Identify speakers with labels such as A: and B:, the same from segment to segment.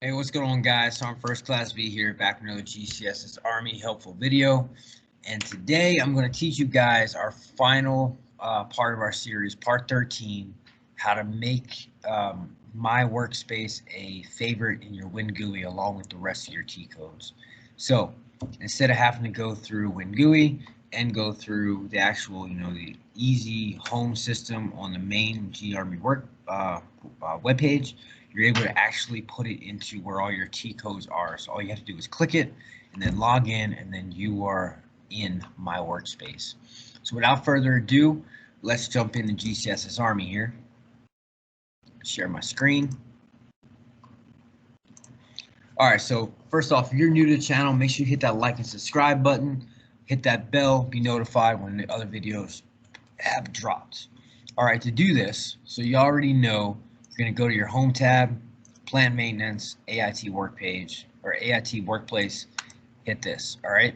A: Hey, what's going on, guys? So I'm First Class V here, back with another GCSS-Army helpful video. And today I'm going to teach you guys our final part of our series, part 13, how to make my workspace a favorite in your WinGUI along with the rest of your T codes. So instead of having to go through WinGUI and go through the actual, the easy home system on the main GArmy work webpage, you're able to actually put it into where all your T codes are. So all you have to do is click it and then log in, and then you are in my workspace. So without further ado, let's jump into GCSS-Army here. Share my screen. All right, so first off, if you're new to the channel, make sure you hit that like and subscribe button, hit that bell, be notified when the other videos have dropped. All right, to do this, so you already know, you're going to go to your home tab, plant maintenance, AIT work page, or AIT workplace, hit this. All right,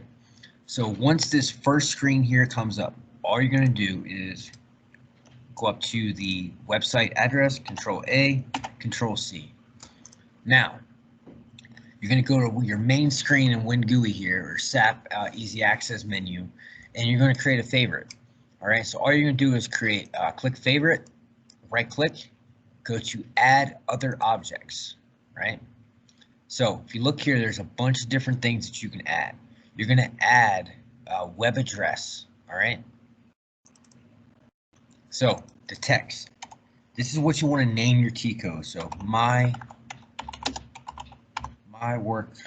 A: so once this first screen here comes up, all you're going to do is go up to the website address, Control A, Control C. Now you're going to go to your main screen in WinGUI here, or SAP Easy Access menu, and you're going to create a favorite. All right, so all you're going to do is create, click favorite, right click, go to add other objects, right? So if you look here, there's a bunch of different things that you can add. You're going to add a web address, all right? So the text, this is what you want to name your T code. So my workplace,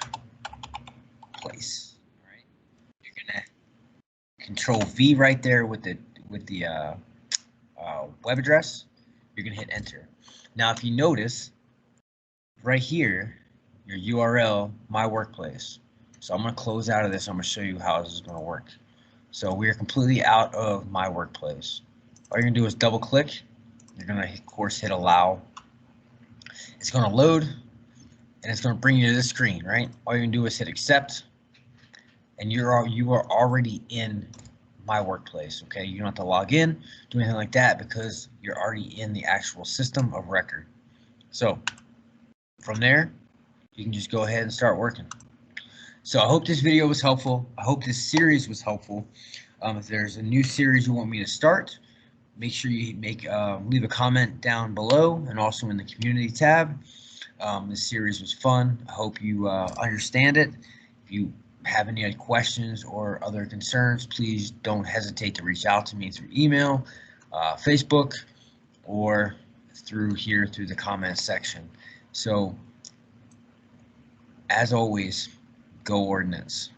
A: all right? You're going to Control V right there with the web address. You're going to hit enter. Now, if you notice right here, your URL, my workplace. So I'm going to close out of this. I'm going to show you how this is going to work. So we are completely out of my workplace. All you're going to do is double click. You're going to, of course, hit allow. It's going to load, and it's going to bring you to this screen, right? All you're going to do is hit accept, and you are already in my workplace. Okay, you don't have to log in, do anything like that, because you're already in the actual system of record. So from there, you can just go ahead and start working. So I hope this video was helpful. I hope this series was helpful. If there's a new series you want me to start, make sure you leave a comment down below, and also in the community tab. This series was fun. I hope you understand it. If you have any other questions or other concerns, please don't hesitate to reach out to me through email, Facebook, or through the comments section. So as always, go Ordnance.